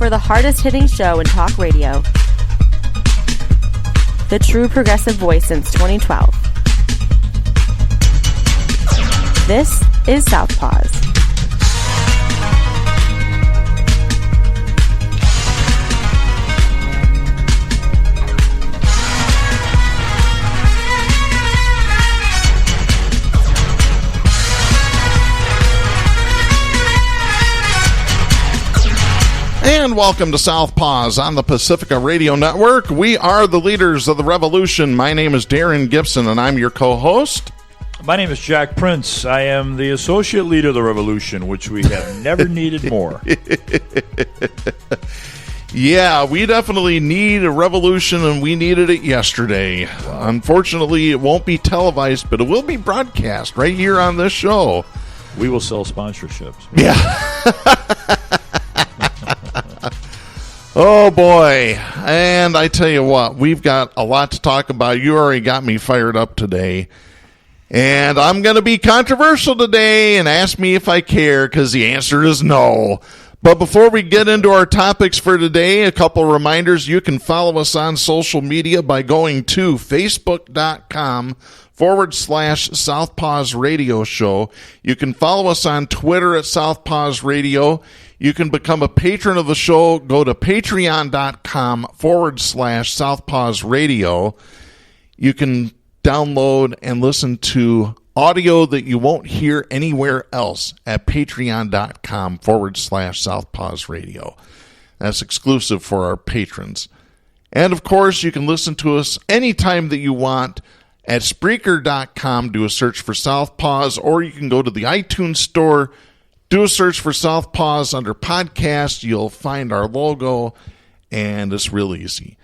for the hardest-hitting show in talk radio. The true progressive voice since 2012. This is Southpaws. And welcome to Southpaws on the Pacifica Radio Network. We are the leaders of the revolution. My name is Darren Gibson, and I'm your co-host. My name is Jack Prince. I am the associate leader of the revolution, which we have never needed more. Yeah, we definitely need a revolution, and we needed it yesterday. Wow. Unfortunately, it won't be televised, but it will be broadcast right here on this show. We will sell sponsorships. Yeah. Oh, boy. And I tell you what, we've got a lot to talk about. You already got me fired up today. And I'm going to be controversial today, and ask me if I care, because the answer is no. But before we get into our topics for today, a couple reminders. You can follow us on social media by going to facebook.com/Southpaws Radio Show. You can follow us on Twitter at Southpaws Radio. You can become a patron of the show. Go to patreon.com/Southpaws Radio. You can download and listen to audio that you won't hear anywhere else at patreon.com/Southpaws Radio. That's exclusive for our patrons. And of course, you can listen to us anytime that you want at Spreaker.com. Do a search for Southpaws, or you can go to the iTunes store. Do a search for Southpaws under podcast. You'll find our logo, and it's real easy.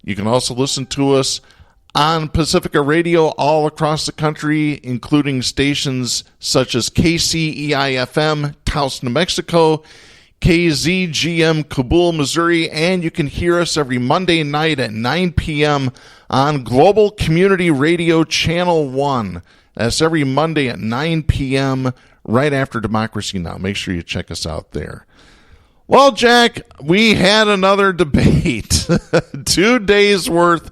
You can also listen to us on Pacifica Radio all across the country, including stations such as KCEI-FM, Taos, New Mexico, KZGM, Kabul, Missouri, and you can hear us every Monday night at 9 p.m. on Global Community Radio Channel 1. That's every Monday at 9 p.m., right after Democracy Now! Make sure you check us out there. Well, Jack, we had another debate. 2 days worth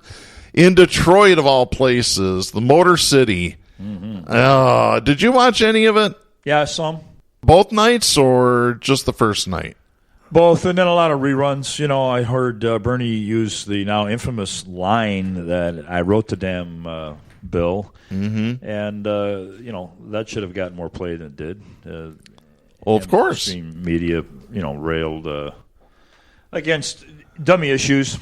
in Detroit, of all places, the Motor City. Mm-hmm. Did you watch any of it? Yeah, some. Both nights or just the first night? Both, and then a lot of reruns. You know, I heard Bernie use the now infamous line that I wrote the damn bill. Mm-hmm. And, you know, that should have gotten more play than it did. Well, of course. Media, you know, railed against dummy issues.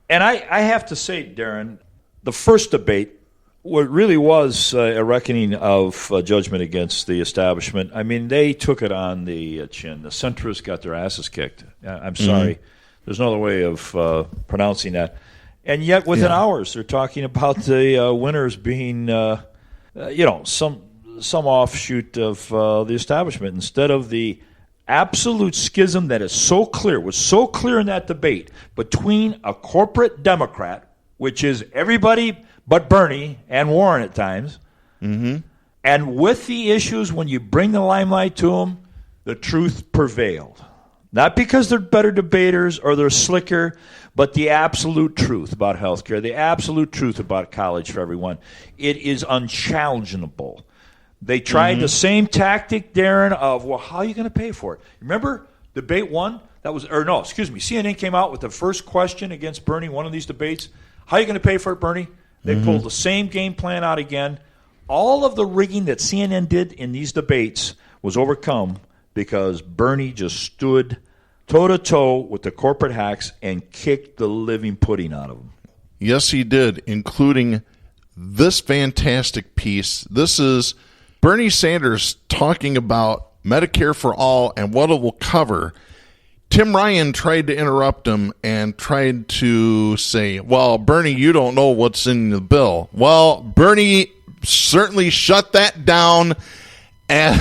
And I have to say, Darren, the first debate, what really was a reckoning of judgment against the establishment. I mean, they took it on the chin. The centrists got their asses kicked. I'm sorry. Mm-hmm. There's no other way of pronouncing that. And yet, within hours, they're talking about the winners being, you know, some offshoot of the establishment instead of the absolute schism that is so clear, was so clear in that debate between a corporate Democrat, which is everybody but Bernie and Warren at times, mm-hmm. and with the issues, when you bring the limelight to them, the truth prevailed. Not because they're better debaters or they're slicker, but the absolute truth about health care, the absolute truth about college for everyone. It is unchallengeable. They tried the same tactic, Darren, of, well, how are you going to pay for it? Remember debate one? CNN came out with the first question against Bernie, one of these debates. How are you going to pay for it, Bernie? They pulled the same game plan out again. All of the rigging that CNN did in these debates was overcome because Bernie just stood toe-to-toe with the corporate hacks and kicked the living pudding out of them. Yes, he did, including this fantastic piece. This is Bernie Sanders talking about Medicare for all and what it will cover. Tim Ryan tried to interrupt him and tried to say, well, Bernie, you don't know what's in the bill. Well, Bernie certainly shut that down. And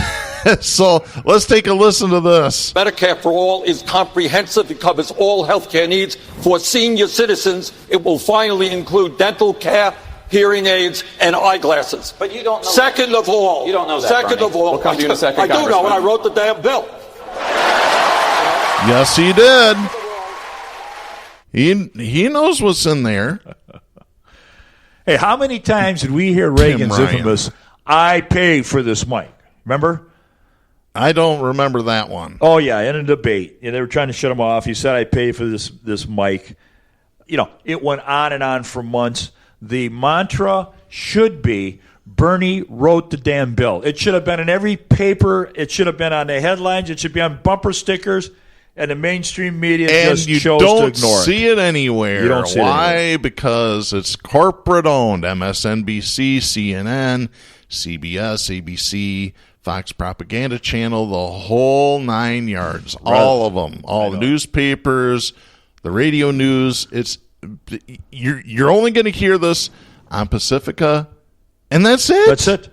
so let's take a listen to this. Medicare for all is comprehensive. It covers all health care needs for senior citizens. It will finally include dental care, hearing aids, and eyeglasses. But you don't know. Second of all. You don't know that, Second Bernie. of all. We'll come to you in a second, I do know, and I wrote the damn bill. Yes, he did. He knows what's in there. Hey, how many times did we hear Reagan's Ryan. infamous, I pay for this mic? Remember? I don't remember that one. Oh, yeah, in a debate. They were trying to shut him off. He said, I pay for this mic. It went on and on for months. The mantra should be, Bernie wrote the damn bill. It should have been in every paper. It should have been on the headlines. It should be on bumper stickers. And the mainstream media just chose to ignore it. And you don't see it anywhere. You don't see Why? it anywhere. Because it's corporate-owned. MSNBC, CNN, CBS, ABC, Fox Propaganda Channel, the whole 9 yards. Right. All of them. All the newspapers, the radio news. You're only going to hear this on Pacifica, and that's it. That's it.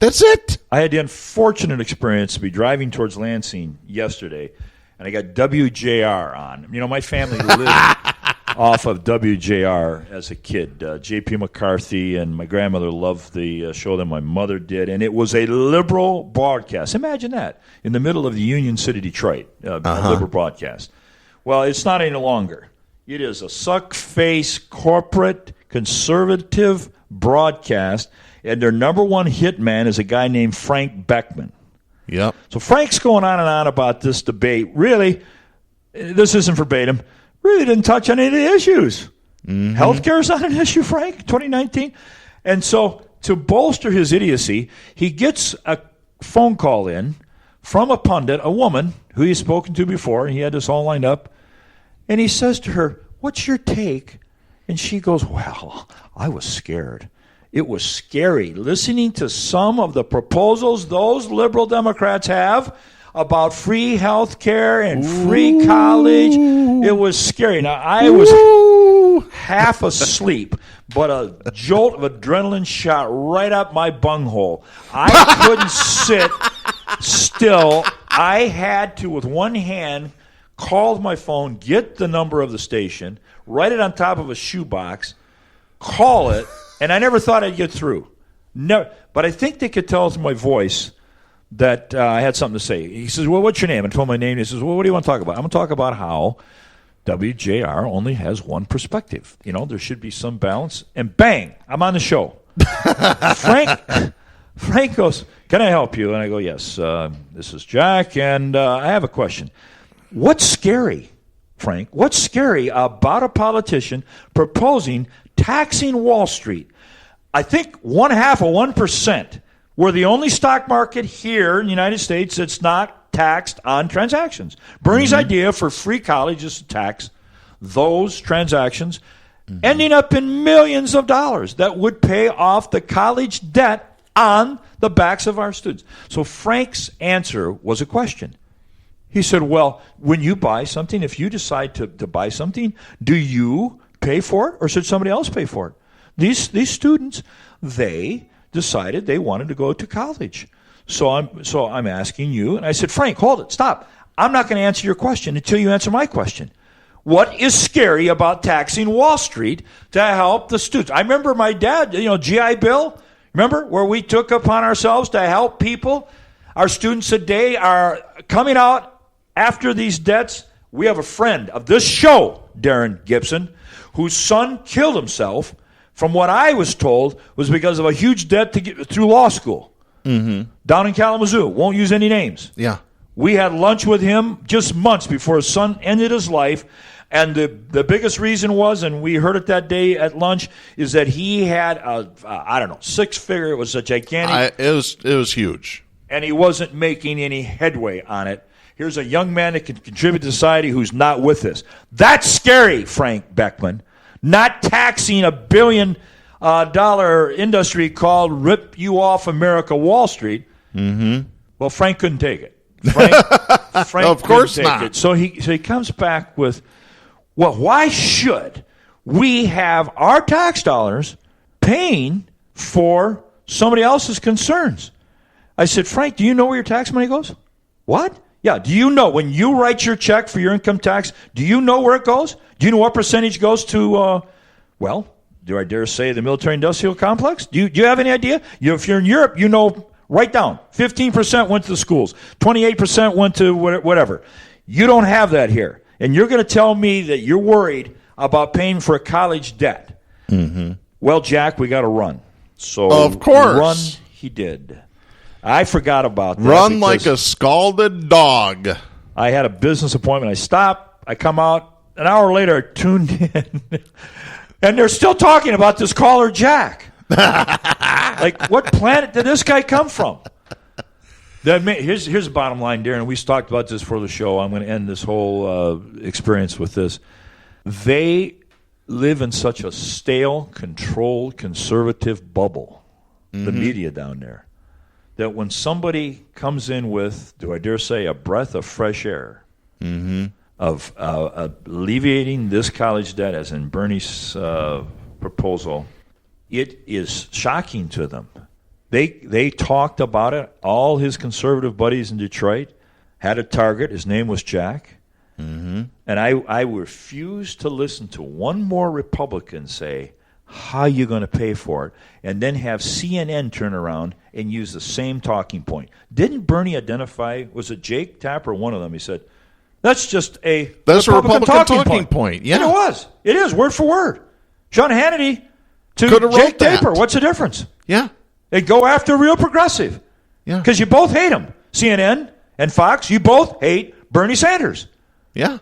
That's it. I had the unfortunate experience to be driving towards Lansing yesterday, and I got WJR on. My family lived off of WJR as a kid. J.P. McCarthy and my grandmother loved the show that my mother did, and it was a liberal broadcast. Imagine that, in the middle of the Union City, Detroit, a liberal broadcast. Well, it's not any longer. It is a suck-face, corporate, conservative broadcast, and their number one hit man is a guy named Frank Beckman. Yep. So Frank's going on and on about this debate. Really, this isn't verbatim, really didn't touch on any of the issues. Mm-hmm. Healthcare is not an issue, Frank, 2019. And so to bolster his idiocy, he gets a phone call in from a pundit, a woman who he's spoken to before, and he had this all lined up. And he says to her, what's your take? And she goes, well, I was scared. It was scary listening to some of the proposals those liberal Democrats have about free health care and free college. It was scary. Now, I was half asleep, but a jolt of adrenaline shot right up my bunghole. I couldn't sit still. I had to, with one hand, call my phone, get the number of the station, write it on top of a shoebox, call it, and I never thought I'd get through. Never, but I think they could tell from my voice that I had something to say. He says, well, what's your name? I told him my name. He says, well, what do you want to talk about? I'm going to talk about how WJR only has one perspective. There should be some balance. And bang, I'm on the show. Frank goes, can I help you? And I go, yes, this is Jack, and I have a question. What's scary, Frank? What's scary about a politician proposing taxing Wall Street? I think 0.5%. We're the only stock market here in the United States that's not taxed on transactions. Bernie's idea for free college is to tax those transactions, ending up in millions of dollars that would pay off the college debt on the backs of our students. So Frank's answer was a question. He said, well, when you buy something, if you decide to buy something, do you pay for it or should somebody else pay for it? These students, they decided they wanted to go to college. So I'm asking you, and I said, Frank, hold it, stop. I'm not going to answer your question until you answer my question. What is scary about taxing Wall Street to help the students? I remember my dad, GI Bill, remember, where we took upon ourselves to help people. Our students today are coming out after these debts. We have a friend of this show, Darren Gibson, whose son killed himself, from what I was told, was because of a huge debt to get through law school. Mm-hmm. Down in Kalamazoo. Won't use any names. Yeah. We had lunch with him just months before his son ended his life. And the biggest reason was, and we heard it that day at lunch, is that he had six-figure. It was a gigantic. It was huge. And he wasn't making any headway on it. Here's a young man that can contribute to society who's not with this. That's scary, Frank Beckman. Not taxing $1 billion industry called Rip You Off America Wall Street. Mm-hmm. Well, Frank couldn't take it. Frank of course couldn't take not. it. So he comes back with, well, why should we have our tax dollars paying for somebody else's concerns? I said, Frank, do you know where your tax money goes? What? Yeah, do you know when you write your check for your income tax, do you know where it goes? Do you know what percentage goes to, do I dare say the military-industrial complex? Do you have any idea? If you're in Europe, write down. 15% went to the schools. 28% went to whatever. You don't have that here. And you're going to tell me that you're worried about paying for a college debt. Mm-hmm. Well, Jack, we got to run. So of course. Run he did. I forgot about that. Run like a scalded dog. I had a business appointment. I stopped. I come out. An hour later, I tuned in. And they're still talking about this caller, Jack. Like, what planet did this guy come from? Here's the bottom line, Darren. We talked about this for the show. I'm going to end this whole experience with this. They live in such a stale, controlled, conservative bubble, the media down there, that when somebody comes in with, do I dare say, a breath of fresh air of alleviating this college debt, as in Bernie's proposal, it is shocking to them. They talked about it. All his conservative buddies in Detroit had a target. His name was Jack. And I refuse to listen to one more Republican say, how are you going to pay for it? And then have CNN turn around and use the same talking point. Didn't Bernie identify, was it Jake Tapper, one of them? He said, that's just a Republican talking point. Yeah. And it was. It is, word for word. Sean Hannity to Jake Tapper. What's the difference? Yeah. They go after a real progressive. Yeah. Because you both hate him. CNN and Fox, you both hate Bernie Sanders. Yeah.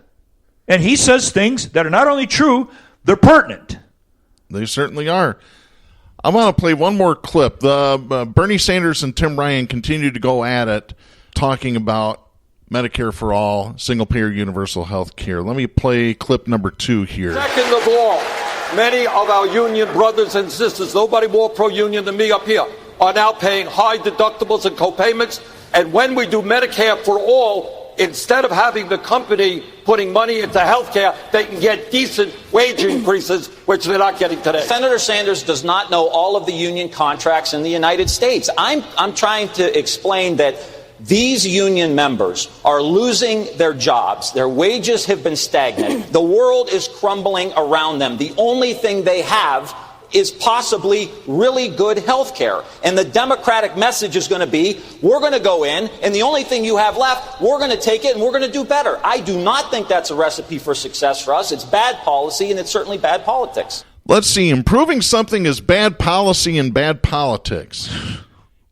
And he says things that are not only true, they're pertinent. They certainly are. I want to play one more clip. Bernie Sanders and Tim Ryan continue to go at it, talking about Medicare for all, single-payer universal health care. Let me play clip number 2 here. Second of all, many of our union brothers and sisters, nobody more pro-union than me up here, are now paying high deductibles and co-payments. And when we do Medicare for all, instead of having the company putting money into health care, they can get decent wage increases, which they're not getting today. Senator Sanders does not know all of the union contracts in the United States. I'm trying to explain that these union members are losing their jobs. Their wages have been stagnant. The world is crumbling around them. The only thing they have is possibly really good health care. And the Democratic message is going to be, we're going to go in, and the only thing you have left, we're going to take it and we're going to do better. I do not think that's a recipe for success for us. It's bad policy, and it's certainly bad politics. Let's see. Improving something is bad policy and bad politics.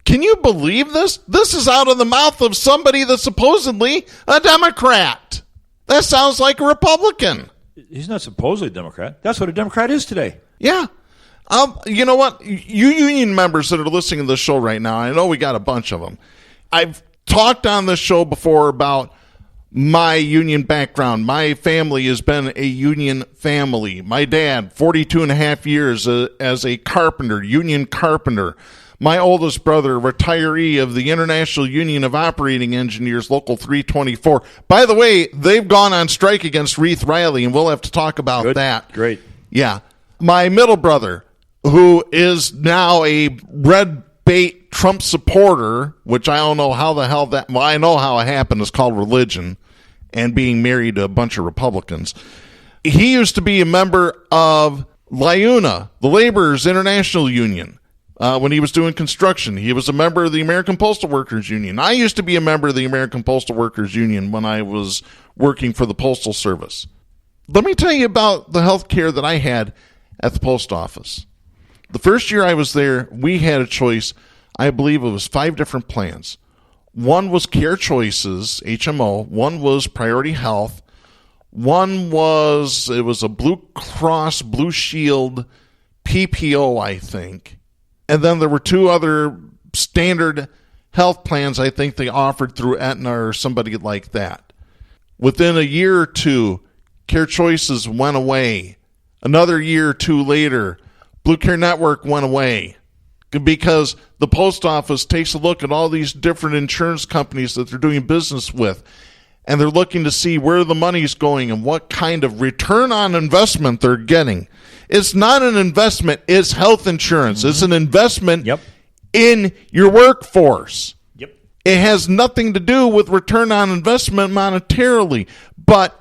Can you believe this? This is out of the mouth of somebody that's supposedly a Democrat. That sounds like a Republican. He's not supposedly a Democrat. That's what a Democrat is today. Yeah. You know what? You union members that are listening to this show right now, I know we got a bunch of them. I've talked on this show before about my union background. My family has been a union family. My dad, 42 and a half years as a carpenter, union carpenter. My oldest brother, retiree of the International Union of Operating Engineers, Local 324. By the way, they've gone on strike against Reith Riley, and we'll have to talk about that. Great. Yeah. My middle brother, who is now a red bait Trump supporter, which I don't know how the hell that, well, I know how it happened. It's called religion and being married to a bunch of Republicans. He used to be a member of LIUNA, the Laborers International Union, when he was doing construction. He was a member of the American Postal Workers Union. I used to be a member of the American Postal Workers Union when I was working for the Postal Service. Let me tell you about the health care that I had at the post office. The first year I was there, we had a choice. I believe it was 5 different plans. One was Care Choices, HMO. One was Priority Health. One was, it was a Blue Cross, Blue Shield, PPO, I think. And then there were 2 other standard health plans I think they offered through Aetna or somebody like that. Within a year or 2, Care Choices went away. Another year or 2 later, Blue Care Network went away because the post office takes a look at all these different insurance companies that they're doing business with, and they're looking to see where the money's going and what kind of return on investment they're getting. It's not an investment, it's health insurance. It's an investment in your workforce. It has nothing to do with return on investment monetarily, but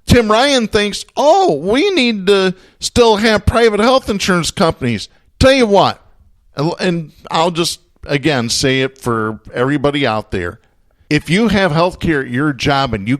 Tim Ryan thinks, we need to still have private health insurance companies. Tell you what, and I'll just, again, say it for everybody out there. If you have health care at your job and you